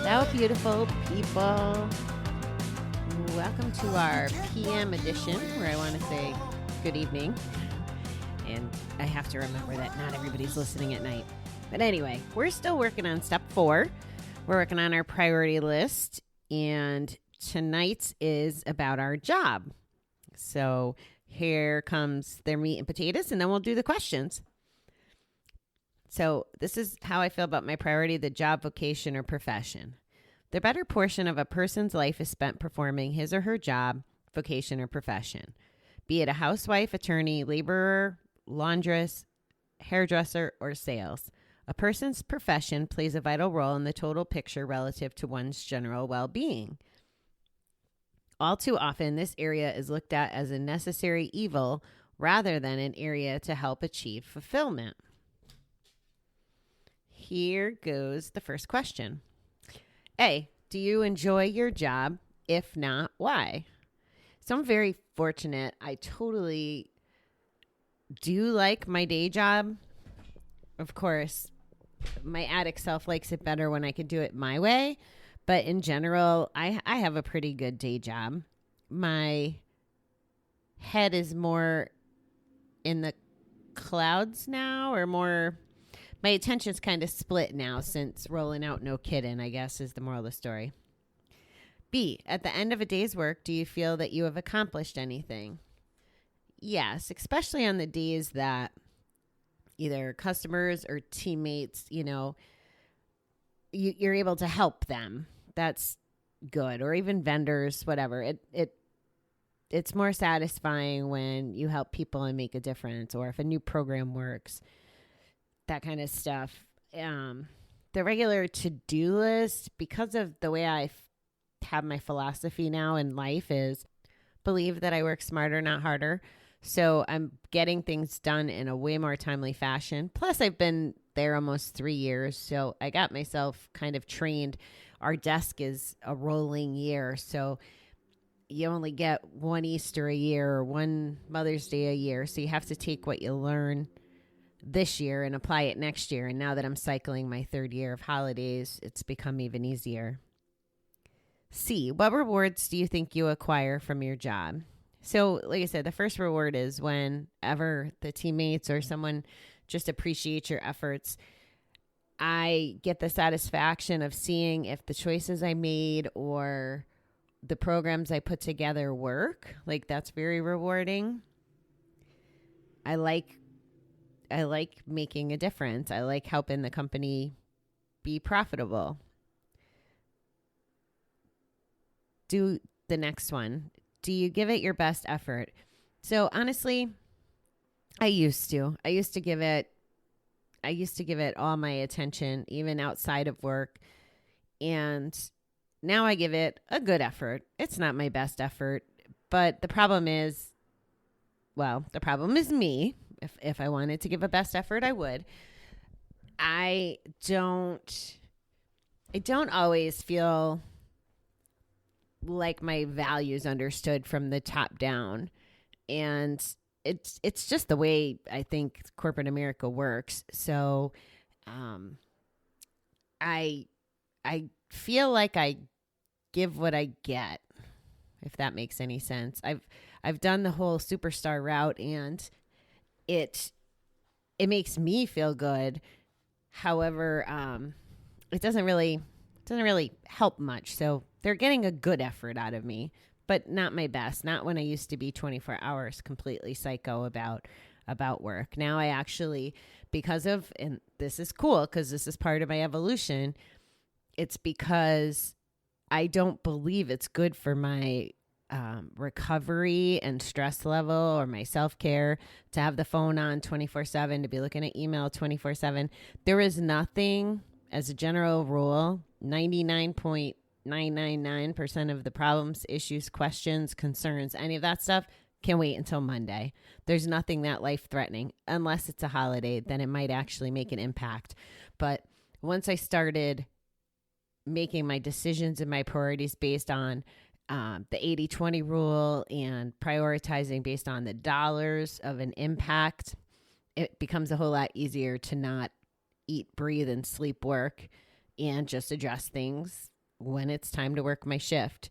Hello, beautiful people. Welcome to our PM edition, where I want to say good evening. And I have to remember that not everybody's listening at night. But anyway, we're still working on step 4. We're working on our priority list. And tonight's is about our job. So here comes their meat and potatoes, and then we'll do the questions. So this is how I feel about my priority, the job, vocation, or profession. The better portion of a person's life is spent performing his or her job, vocation, or profession. Be it a housewife, attorney, laborer, laundress, hairdresser, or sales. A person's profession plays a vital role in the total picture relative to one's general well-being. All too often, this area is looked at as a necessary evil rather than an area to help achieve fulfillment. Here goes the first question. A, do you enjoy your job? If not, why? So I'm very fortunate. I totally do like my day job. Of course, my addict self likes it better when I can do it my way. But in general, I have a pretty good day job. My head is more in the clouds now, or more... My attention's kind of split now since rolling out No Kiddin', I guess, is the moral of the story. B, at the end of a day's work, do you feel that you have accomplished anything? Yes, especially on the days that either customers or teammates, you're able to help them. That's good. Or even vendors, whatever. It's more satisfying when you help people and make a difference, or if a new program works. That kind of stuff. The regular to-do list, because of the way I have my philosophy now in life, is believe that I work smarter, not harder. So I'm getting things done in a way more timely fashion. Plus, I've been there almost 3 years, so I got myself kind of trained. Our desk is a rolling year, so you only get one Easter a year or one Mother's Day a year. So you have to take what you learn this year and apply it next year. And now that I'm cycling my 3rd year of holidays, it's become even easier. C, what rewards do you think you acquire from your job? So like I said, the first reward is whenever the teammates or someone just appreciates your efforts. I get the satisfaction of seeing if the choices I made or the programs I put together work. Like, that's very rewarding. I like making a difference. I like helping the company be profitable. Do the next one. Do you give it your best effort? So honestly, I used to give it all my attention, even outside of work. And now I give it a good effort. It's not my best effort, but the problem is me. If I wanted to give a best effort, I would. I don't always feel like my values understood from the top down. And it's just the way I think corporate America works. So I feel like I give what I get, if that makes any sense. I've done the whole superstar route, and it makes me feel good. However, it doesn't really help much. So they're getting a good effort out of me, but not my best. Not when I used to be 24 hours completely psycho about work. Now I actually, and this is cool because this is part of my evolution. It's because I don't believe it's good for my recovery and stress level or my self-care to have the phone on 24/7, to be looking at email 24/7. There is nothing, as a general rule, 99.999% of the problems, issues, questions, concerns, any of that stuff can wait until Monday. There's nothing that life-threatening, unless it's a holiday, then it might actually make an impact. But once I started making my decisions and my priorities based on the 80-20 rule and prioritizing based on the dollars of an impact, it becomes a whole lot easier to not eat, breathe, and sleep work and just address things when it's time to work my shift.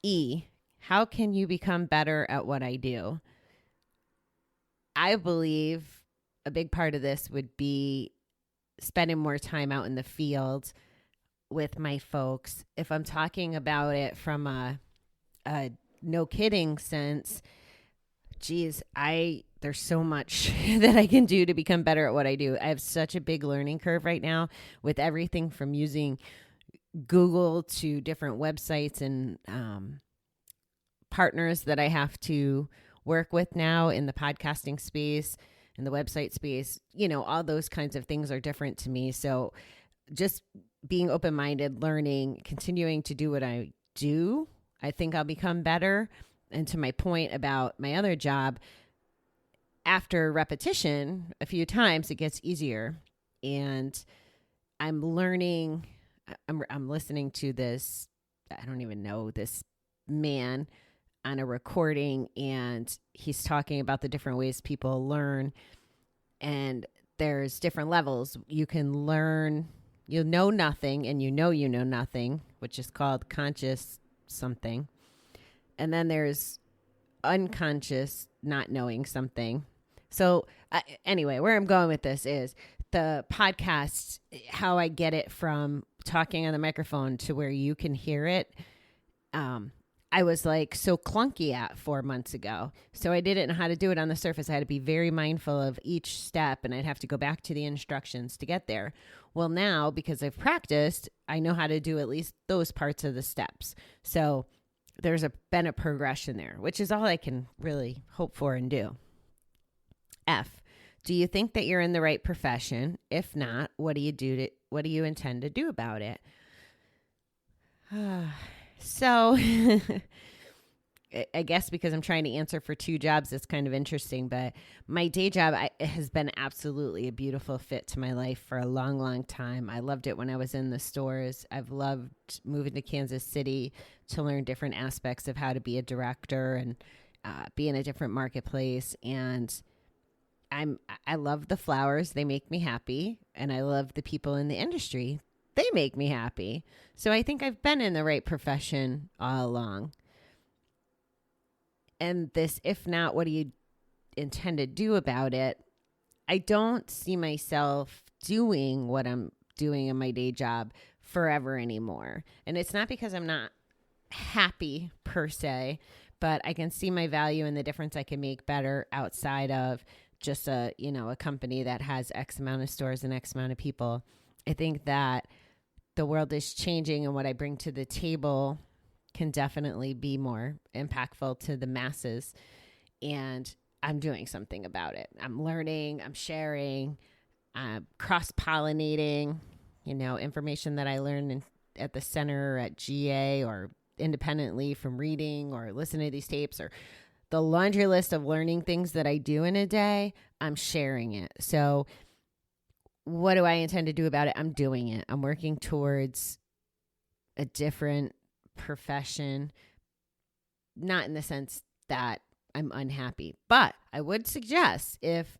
E, how can you become better at what I do? I believe a big part of this would be spending more time out in the field with my folks. If I'm talking about it from a no kidding sense, geez, there's so much that I can do to become better at what I do. I have such a big learning curve right now with everything from using Google to different websites and partners that I have to work with now in the podcasting space and the website space. You know, all those kinds of things are different to me. So just being open-minded, learning, continuing to do what I do, I think I'll become better. And to my point about my other job, after repetition a few times, it gets easier. And I'm learning, I'm listening to this, I don't even know, this man on a recording, and he's talking about the different ways people learn. And there's different levels. You can learn, you know nothing, and you know nothing, which is called conscious something. And then there's unconscious not knowing something. So anyway, where I'm going with this is the podcast, how I get it from talking on the microphone to where you can hear it. I was like so clunky at 4 months ago. So I didn't know how to do it on the surface. I had to be very mindful of each step, and I'd have to go back to the instructions to get there. Well, now, because I've practiced, I know how to do at least those parts of the steps. So there's been a progression there, which is all I can really hope for and do. F, do you think that you're in the right profession? If not, what do you intend to do about it? So I guess because I'm trying to answer for two jobs, it's kind of interesting, but my day job has been absolutely a beautiful fit to my life for a long, long time. I loved it when I was in the stores. I've loved moving to Kansas City to learn different aspects of how to be a director and be in a different marketplace. And I love the flowers. They make me happy. And I love the people in the industry. They make me happy. So I think I've been in the right profession all along. And this, if not, what do you intend to do about it? I don't see myself doing what I'm doing in my day job forever anymore. And it's not because I'm not happy per se, but I can see my value and the difference I can make better outside of just a company that has X amount of stores and X amount of people. I think that the world is changing, and what I bring to the table can definitely be more impactful to the masses. And I'm doing something about it. I'm learning, I'm sharing, I'm cross-pollinating, information that I learned at the center or at GA or independently from reading or listening to these tapes, or the laundry list of learning things that I do in a day. I'm sharing it. So what do I intend to do about it? I'm doing it. I'm working towards a different profession, not in the sense that I'm unhappy, but I would suggest if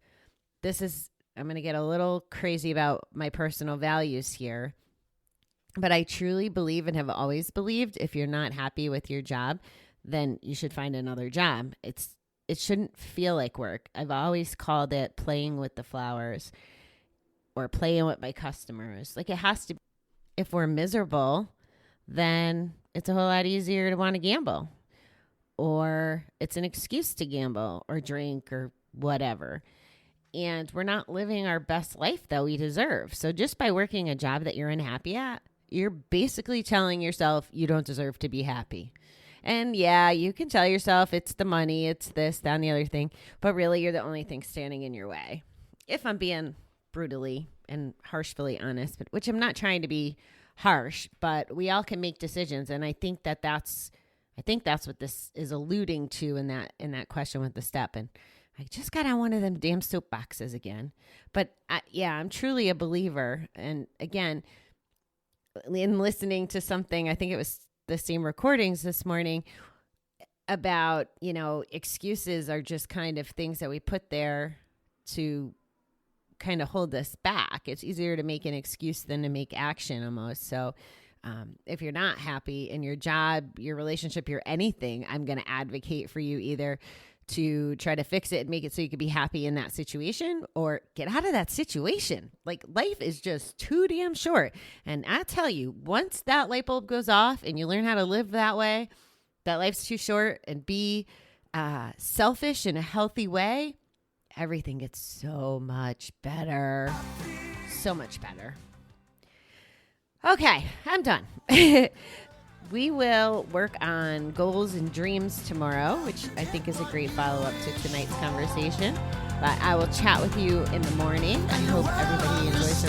I'm going to get a little crazy about my personal values here, but I truly believe and have always believed if you're not happy with your job, then you should find another job. It shouldn't feel like work. I've always called it playing with the flowers or playing with my customers. Like, it has to be. If we're miserable, then it's a whole lot easier to want to gamble, or it's an excuse to gamble or drink or whatever. And we're not living our best life that we deserve. So just by working a job that you're unhappy at, you're basically telling yourself you don't deserve to be happy. And yeah, you can tell yourself it's the money, it's this, that, and the other thing, but really you're the only thing standing in your way. If I'm being brutally and harshly honest, which I'm not trying to be harsh, but we all can make decisions. And I think that's what this is alluding to in that question with the step. And I just got on one of them damn soapboxes again. But I'm truly a believer. And again, in listening to something, I think it was the same recordings this morning about, excuses are just kind of things that we put there to kind of hold us back. It's easier to make an excuse than to make action almost. So If you're not happy in your job, your relationship, your anything, I'm going to advocate for you either to try to fix it and make it so you can be happy in that situation, or get out of that situation. Like, life is just too damn short. And I tell you, once that light bulb goes off and you learn how to live that way, that life's too short, and be selfish in a healthy way, everything gets so much better. So much better. Okay, I'm done. We will work on goals and dreams tomorrow, which I think is a great follow-up to tonight's conversation. But I will chat with you in the morning. I hope everybody enjoys